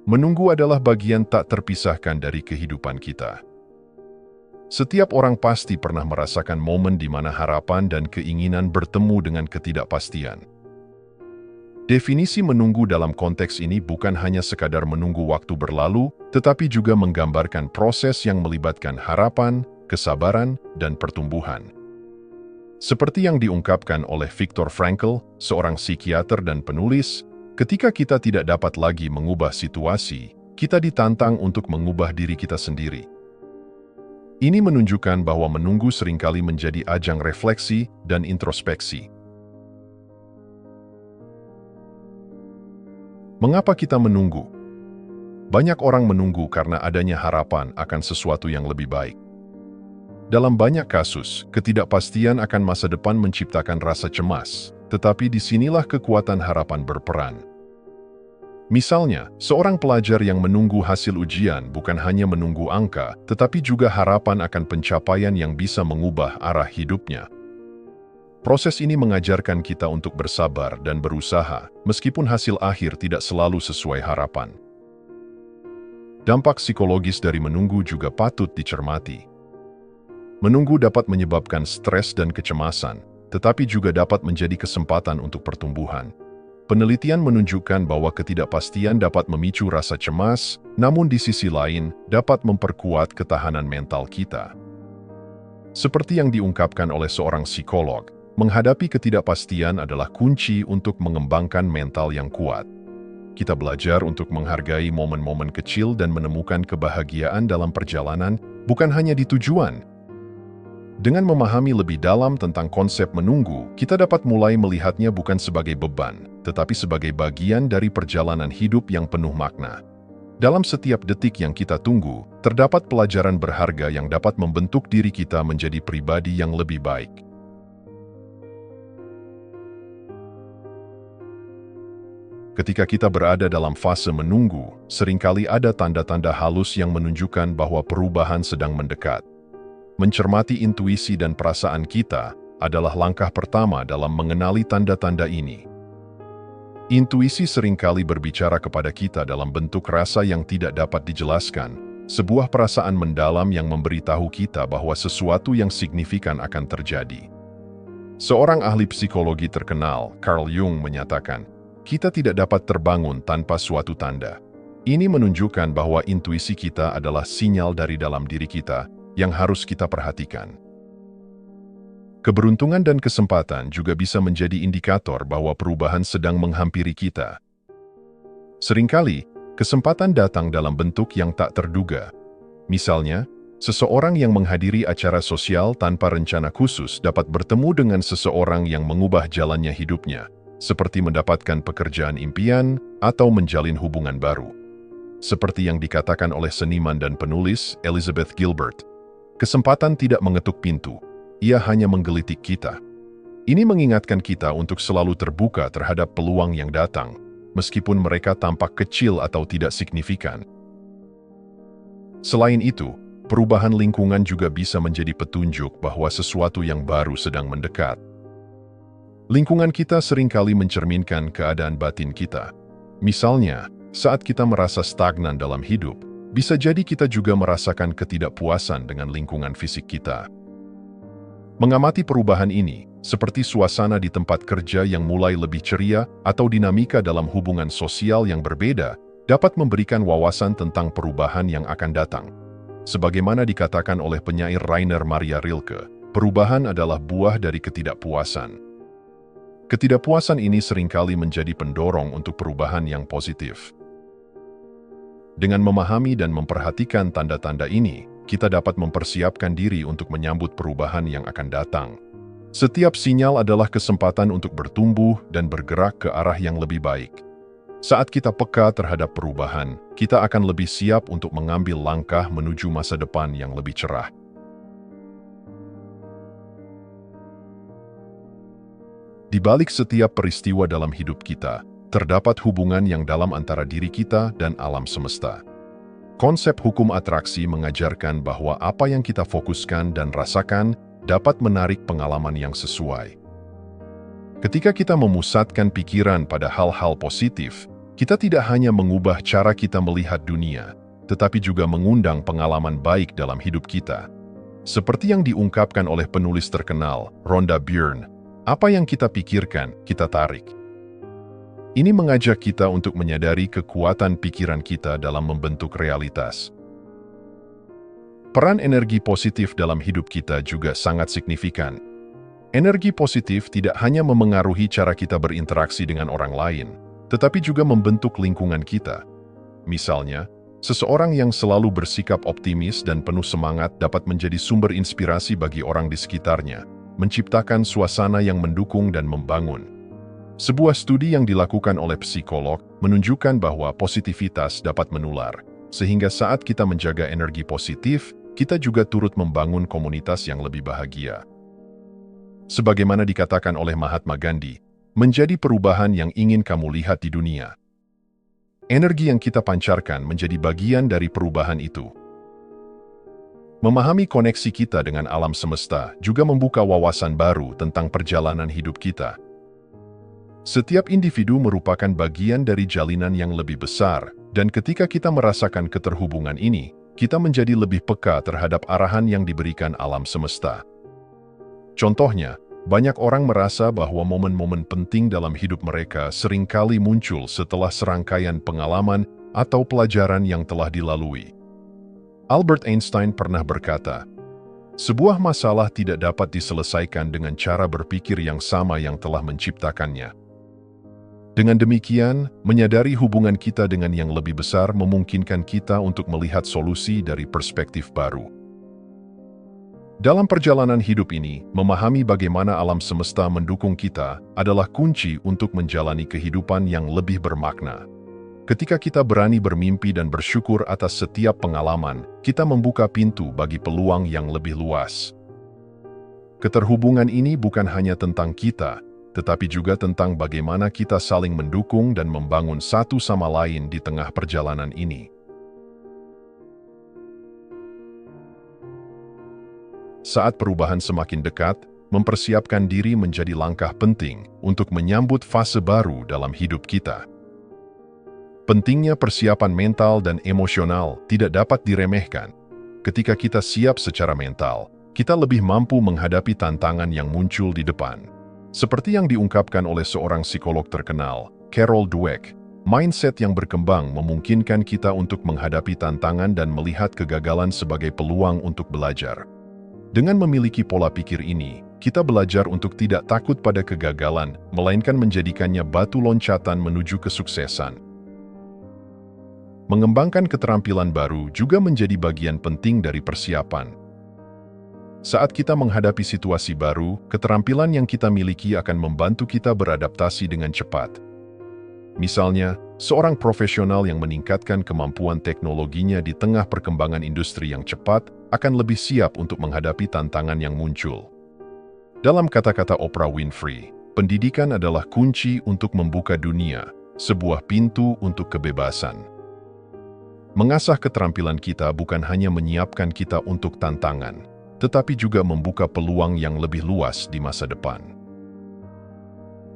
Menunggu adalah bagian tak terpisahkan dari kehidupan kita. Setiap orang pasti pernah merasakan momen di mana harapan dan keinginan bertemu dengan ketidakpastian. Definisi menunggu dalam konteks ini bukan hanya sekadar menunggu waktu berlalu, tetapi juga menggambarkan proses yang melibatkan harapan, kesabaran, dan pertumbuhan. Seperti yang diungkapkan oleh Viktor Frankl, seorang psikiater dan penulis, ketika kita tidak dapat lagi mengubah situasi, kita ditantang untuk mengubah diri kita sendiri. Ini menunjukkan bahwa menunggu seringkali menjadi ajang refleksi dan introspeksi. Mengapa kita menunggu? Banyak orang menunggu karena adanya harapan akan sesuatu yang lebih baik. Dalam banyak kasus, ketidakpastian akan masa depan menciptakan rasa cemas. Tetapi disinilah kekuatan harapan berperan. Misalnya, seorang pelajar yang menunggu hasil ujian bukan hanya menunggu angka, tetapi juga harapan akan pencapaian yang bisa mengubah arah hidupnya. Proses ini mengajarkan kita untuk bersabar dan berusaha, meskipun hasil akhir tidak selalu sesuai harapan. Dampak psikologis dari menunggu juga patut dicermati. Menunggu dapat menyebabkan stres dan kecemasan, tetapi juga dapat menjadi kesempatan untuk pertumbuhan. Penelitian menunjukkan bahwa ketidakpastian dapat memicu rasa cemas, namun di sisi lain dapat memperkuat ketahanan mental kita. Seperti yang diungkapkan oleh seorang psikolog, menghadapi ketidakpastian adalah kunci untuk mengembangkan mental yang kuat. Kita belajar untuk menghargai momen-momen kecil dan menemukan kebahagiaan dalam perjalanan, bukan hanya di tujuan. Dengan memahami lebih dalam tentang konsep menunggu, kita dapat mulai melihatnya bukan sebagai beban, tetapi sebagai bagian dari perjalanan hidup yang penuh makna. Dalam setiap detik yang kita tunggu, terdapat pelajaran berharga yang dapat membentuk diri kita menjadi pribadi yang lebih baik. Ketika kita berada dalam fase menunggu, seringkali ada tanda-tanda halus yang menunjukkan bahwa perubahan sedang mendekat. Mencermati intuisi dan perasaan kita adalah langkah pertama dalam mengenali tanda-tanda ini. Intuisi seringkali berbicara kepada kita dalam bentuk rasa yang tidak dapat dijelaskan, sebuah perasaan mendalam yang memberitahu kita bahwa sesuatu yang signifikan akan terjadi. Seorang ahli psikologi terkenal, Carl Jung, menyatakan, kita tidak dapat terbangun tanpa suatu tanda. Ini menunjukkan bahwa intuisi kita adalah sinyal dari dalam diri kita yang harus kita perhatikan. Keberuntungan dan kesempatan juga bisa menjadi indikator bahwa perubahan sedang menghampiri kita. Seringkali, kesempatan datang dalam bentuk yang tak terduga. Misalnya, seseorang yang menghadiri acara sosial tanpa rencana khusus dapat bertemu dengan seseorang yang mengubah jalannya hidupnya, seperti mendapatkan pekerjaan impian atau menjalin hubungan baru. Seperti yang dikatakan oleh seniman dan penulis Elizabeth Gilbert, kesempatan tidak mengetuk pintu, ia hanya menggelitik kita. Ini mengingatkan kita untuk selalu terbuka terhadap peluang yang datang, meskipun mereka tampak kecil atau tidak signifikan. Selain itu, perubahan lingkungan juga bisa menjadi petunjuk bahwa sesuatu yang baru sedang mendekat. Lingkungan kita seringkali mencerminkan keadaan batin kita. Misalnya, saat kita merasa stagnan dalam hidup, bisa jadi kita juga merasakan ketidakpuasan dengan lingkungan fisik kita. Mengamati perubahan ini, seperti suasana di tempat kerja yang mulai lebih ceria atau dinamika dalam hubungan sosial yang berbeda, dapat memberikan wawasan tentang perubahan yang akan datang. Sebagaimana dikatakan oleh penyair Rainer Maria Rilke, perubahan adalah buah dari ketidakpuasan. Ketidakpuasan ini seringkali menjadi pendorong untuk perubahan yang positif. Dengan memahami dan memperhatikan tanda-tanda ini, kita dapat mempersiapkan diri untuk menyambut perubahan yang akan datang. Setiap sinyal adalah kesempatan untuk bertumbuh dan bergerak ke arah yang lebih baik. Saat kita peka terhadap perubahan, kita akan lebih siap untuk mengambil langkah menuju masa depan yang lebih cerah. Di balik setiap peristiwa dalam hidup kita, terdapat hubungan yang dalam antara diri kita dan alam semesta. Konsep hukum atraksi mengajarkan bahwa apa yang kita fokuskan dan rasakan dapat menarik pengalaman yang sesuai. Ketika kita memusatkan pikiran pada hal-hal positif, Kita tidak hanya mengubah cara kita melihat dunia, tetapi juga mengundang pengalaman baik dalam hidup kita. Seperti yang diungkapkan oleh penulis terkenal, Rhonda Byrne, apa yang kita pikirkan, kita tarik. Ini mengajak kita untuk menyadari kekuatan pikiran kita dalam membentuk realitas. Peran energi positif dalam hidup kita juga sangat signifikan. Energi positif tidak hanya memengaruhi cara kita berinteraksi dengan orang lain, tetapi juga membentuk lingkungan kita. Misalnya, seseorang yang selalu bersikap optimis dan penuh semangat dapat menjadi sumber inspirasi bagi orang di sekitarnya, menciptakan suasana yang mendukung dan membangun. Sebuah studi yang dilakukan oleh psikolog menunjukkan bahwa positivitas dapat menular, sehingga saat kita menjaga energi positif, kita juga turut membangun komunitas yang lebih bahagia. Sebagaimana dikatakan oleh Mahatma Gandhi, menjadi perubahan yang ingin kamu lihat di dunia. Energi yang kita pancarkan menjadi bagian dari perubahan itu. Memahami koneksi kita dengan alam semesta juga membuka wawasan baru tentang perjalanan hidup kita. Setiap individu merupakan bagian dari jalinan yang lebih besar, dan ketika kita merasakan keterhubungan ini, kita menjadi lebih peka terhadap arahan yang diberikan alam semesta. Contohnya, banyak orang merasa bahwa momen-momen penting dalam hidup mereka seringkali muncul setelah serangkaian pengalaman atau pelajaran yang telah dilalui. Albert Einstein pernah berkata, "Sebuah masalah tidak dapat diselesaikan dengan cara berpikir yang sama yang telah menciptakannya." Dengan demikian, menyadari hubungan kita dengan yang lebih besar memungkinkan kita untuk melihat solusi dari perspektif baru. Dalam perjalanan hidup ini, memahami bagaimana alam semesta mendukung kita adalah kunci untuk menjalani kehidupan yang lebih bermakna. Ketika kita berani bermimpi dan bersyukur atas setiap pengalaman, kita membuka pintu bagi peluang yang lebih luas. Keterhubungan ini bukan hanya tentang kita, tetapi juga tentang bagaimana kita saling mendukung dan membangun satu sama lain di tengah perjalanan ini. Saat perubahan semakin dekat, mempersiapkan diri menjadi langkah penting untuk menyambut fase baru dalam hidup kita. Pentingnya persiapan mental dan emosional tidak dapat diremehkan. Ketika kita siap secara mental, kita lebih mampu menghadapi tantangan yang muncul di depan. Seperti yang diungkapkan oleh seorang psikolog terkenal, Carol Dweck, mindset yang berkembang memungkinkan kita untuk menghadapi tantangan dan melihat kegagalan sebagai peluang untuk belajar. Dengan memiliki pola pikir ini, kita belajar untuk tidak takut pada kegagalan, melainkan menjadikannya batu loncatan menuju kesuksesan. Mengembangkan keterampilan baru juga menjadi bagian penting dari persiapan. Saat kita menghadapi situasi baru, keterampilan yang kita miliki akan membantu kita beradaptasi dengan cepat. Misalnya, seorang profesional yang meningkatkan kemampuan teknologinya di tengah perkembangan industri yang cepat akan lebih siap untuk menghadapi tantangan yang muncul. Dalam kata-kata Oprah Winfrey, pendidikan adalah kunci untuk membuka dunia, sebuah pintu untuk kebebasan. Mengasah keterampilan kita bukan hanya menyiapkan kita untuk tantangan, tetapi juga membuka peluang yang lebih luas di masa depan.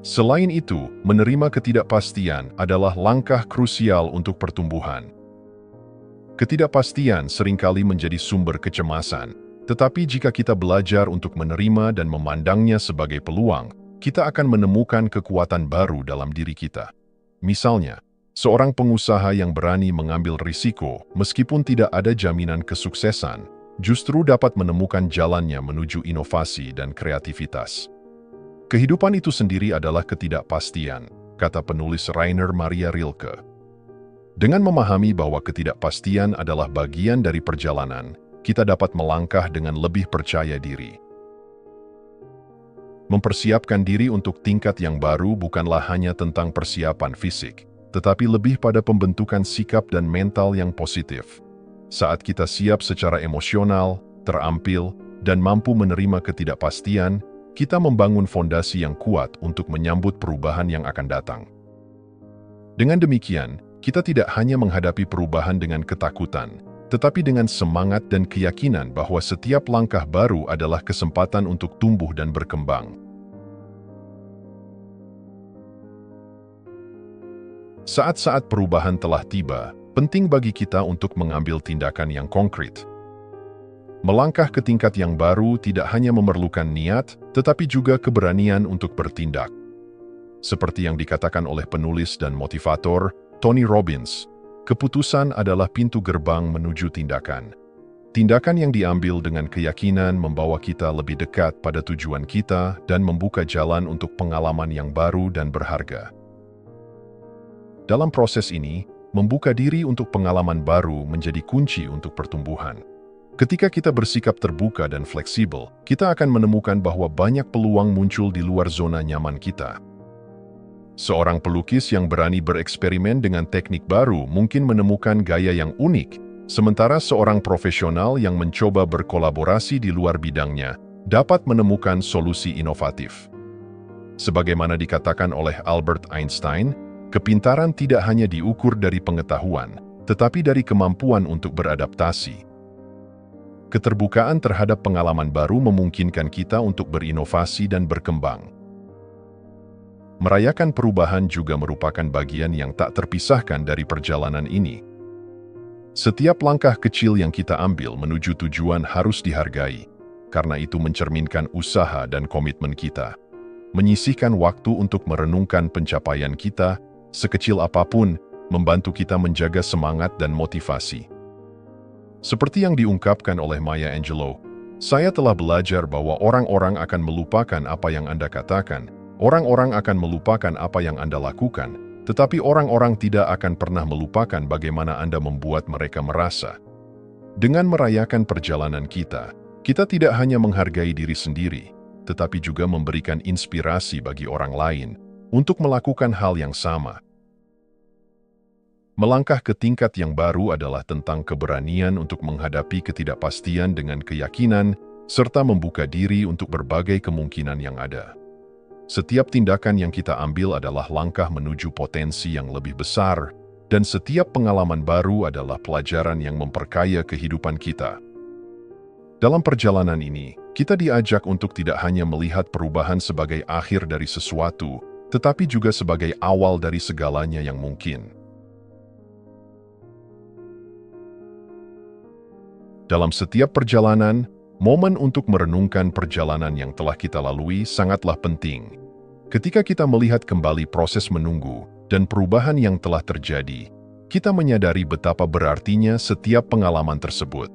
Selain itu, menerima ketidakpastian adalah langkah krusial untuk pertumbuhan. Ketidakpastian seringkali menjadi sumber kecemasan, tetapi jika kita belajar untuk menerima dan memandangnya sebagai peluang, kita akan menemukan kekuatan baru dalam diri kita. Misalnya, seorang pengusaha yang berani mengambil risiko meskipun tidak ada jaminan kesuksesan, justru dapat menemukan jalannya menuju inovasi dan kreativitas. Kehidupan itu sendiri adalah ketidakpastian, kata penulis Rainer Maria Rilke. Dengan memahami bahwa ketidakpastian adalah bagian dari perjalanan, kita dapat melangkah dengan lebih percaya diri. Mempersiapkan diri untuk tingkat yang baru bukanlah hanya tentang persiapan fisik, tetapi lebih pada pembentukan sikap dan mental yang positif. Saat kita siap secara emosional, terampil, dan mampu menerima ketidakpastian, kita membangun fondasi yang kuat untuk menyambut perubahan yang akan datang. Dengan demikian, kita tidak hanya menghadapi perubahan dengan ketakutan, tetapi dengan semangat dan keyakinan bahwa setiap langkah baru adalah kesempatan untuk tumbuh dan berkembang. Saat-saat perubahan telah tiba, penting bagi kita untuk mengambil tindakan yang konkret. Melangkah ke tingkat yang baru tidak hanya memerlukan niat, tetapi juga keberanian untuk bertindak. Seperti yang dikatakan oleh penulis dan motivator Tony Robbins, keputusan adalah pintu gerbang menuju tindakan. Tindakan yang diambil dengan keyakinan membawa kita lebih dekat pada tujuan kita dan membuka jalan untuk pengalaman yang baru dan berharga. Dalam proses ini, membuka diri untuk pengalaman baru menjadi kunci untuk pertumbuhan. Ketika kita bersikap terbuka dan fleksibel, kita akan menemukan bahwa banyak peluang muncul di luar zona nyaman kita. Seorang pelukis yang berani bereksperimen dengan teknik baru mungkin menemukan gaya yang unik, sementara seorang profesional yang mencoba berkolaborasi di luar bidangnya dapat menemukan solusi inovatif. Sebagaimana dikatakan oleh Albert Einstein, kepintaran tidak hanya diukur dari pengetahuan, tetapi dari kemampuan untuk beradaptasi. Keterbukaan terhadap pengalaman baru memungkinkan kita untuk berinovasi dan berkembang. Merayakan perubahan juga merupakan bagian yang tak terpisahkan dari perjalanan ini. Setiap langkah kecil yang kita ambil menuju tujuan harus dihargai, karena itu mencerminkan usaha dan komitmen kita. Menyisihkan waktu untuk merenungkan pencapaian kita, sekecil apapun, membantu kita menjaga semangat dan motivasi. Seperti yang diungkapkan oleh Maya Angelou, saya telah belajar bahwa orang-orang akan melupakan apa yang Anda katakan, orang-orang akan melupakan apa yang Anda lakukan, tetapi orang-orang tidak akan pernah melupakan bagaimana Anda membuat mereka merasa. Dengan merayakan perjalanan kita tidak hanya menghargai diri sendiri, tetapi juga memberikan inspirasi bagi orang lain untuk melakukan hal yang sama. Melangkah ke tingkat yang baru adalah tentang keberanian untuk menghadapi ketidakpastian dengan keyakinan, serta membuka diri untuk berbagai kemungkinan yang ada. Setiap tindakan yang kita ambil adalah langkah menuju potensi yang lebih besar, dan setiap pengalaman baru adalah pelajaran yang memperkaya kehidupan kita. Dalam perjalanan ini, kita diajak untuk tidak hanya melihat perubahan sebagai akhir dari sesuatu, tetapi juga sebagai awal dari segalanya yang mungkin. Dalam setiap perjalanan, momen untuk merenungkan perjalanan yang telah kita lalui sangatlah penting. Ketika kita melihat kembali proses menunggu dan perubahan yang telah terjadi, kita menyadari betapa berartinya setiap pengalaman tersebut.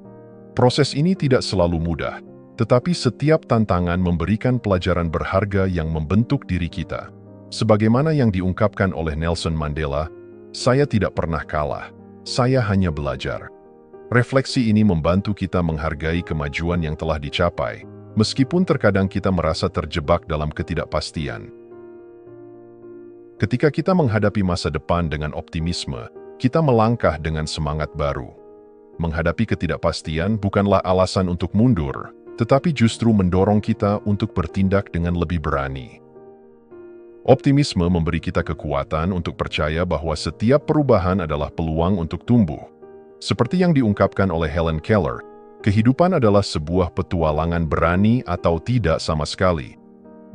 Proses ini tidak selalu mudah, tetapi setiap tantangan memberikan pelajaran berharga yang membentuk diri kita. Sebagaimana yang diungkapkan oleh Nelson Mandela, "Saya tidak pernah kalah, saya hanya belajar." Refleksi ini membantu kita menghargai kemajuan yang telah dicapai, meskipun terkadang kita merasa terjebak dalam ketidakpastian. Ketika kita menghadapi masa depan dengan optimisme, kita melangkah dengan semangat baru. Menghadapi ketidakpastian bukanlah alasan untuk mundur, tetapi justru mendorong kita untuk bertindak dengan lebih berani. Optimisme memberi kita kekuatan untuk percaya bahwa setiap perubahan adalah peluang untuk tumbuh. Seperti yang diungkapkan oleh Helen Keller, kehidupan adalah sebuah petualangan berani atau tidak sama sekali.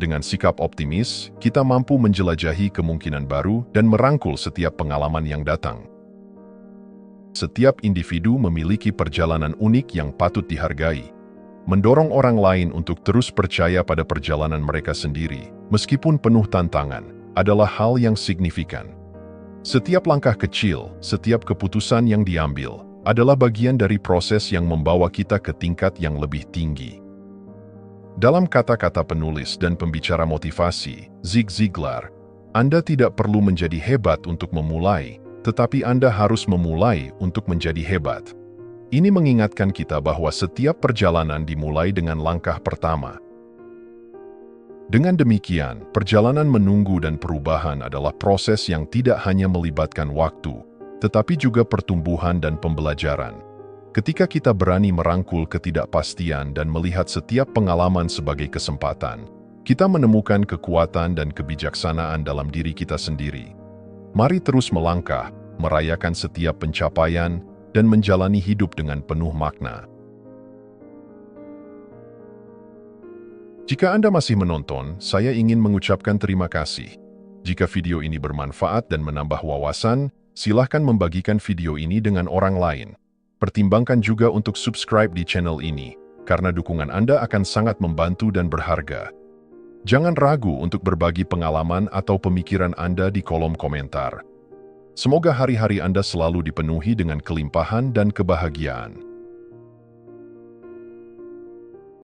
Dengan sikap optimis, kita mampu menjelajahi kemungkinan baru dan merangkul setiap pengalaman yang datang. Setiap individu memiliki perjalanan unik yang patut dihargai. Mendorong orang lain untuk terus percaya pada perjalanan mereka sendiri, meskipun penuh tantangan, adalah hal yang signifikan. Setiap langkah kecil, setiap keputusan yang diambil, adalah bagian dari proses yang membawa kita ke tingkat yang lebih tinggi. Dalam kata-kata penulis dan pembicara motivasi, Zig Ziglar, Anda tidak perlu menjadi hebat untuk memulai, tetapi Anda harus memulai untuk menjadi hebat. Ini mengingatkan kita bahwa setiap perjalanan dimulai dengan langkah pertama. Dengan demikian, perjalanan menunggu dan perubahan adalah proses yang tidak hanya melibatkan waktu, tetapi juga pertumbuhan dan pembelajaran. Ketika kita berani merangkul ketidakpastian dan melihat setiap pengalaman sebagai kesempatan, kita menemukan kekuatan dan kebijaksanaan dalam diri kita sendiri. Mari terus melangkah, merayakan setiap pencapaian, dan menjalani hidup dengan penuh makna. Jika Anda masih menonton, saya ingin mengucapkan terima kasih. Jika video ini bermanfaat dan menambah wawasan, silahkan membagikan video ini dengan orang lain. Pertimbangkan juga untuk subscribe di channel ini, karena dukungan Anda akan sangat membantu dan berharga. Jangan ragu untuk berbagi pengalaman atau pemikiran Anda di kolom komentar. Semoga hari-hari Anda selalu dipenuhi dengan kelimpahan dan kebahagiaan.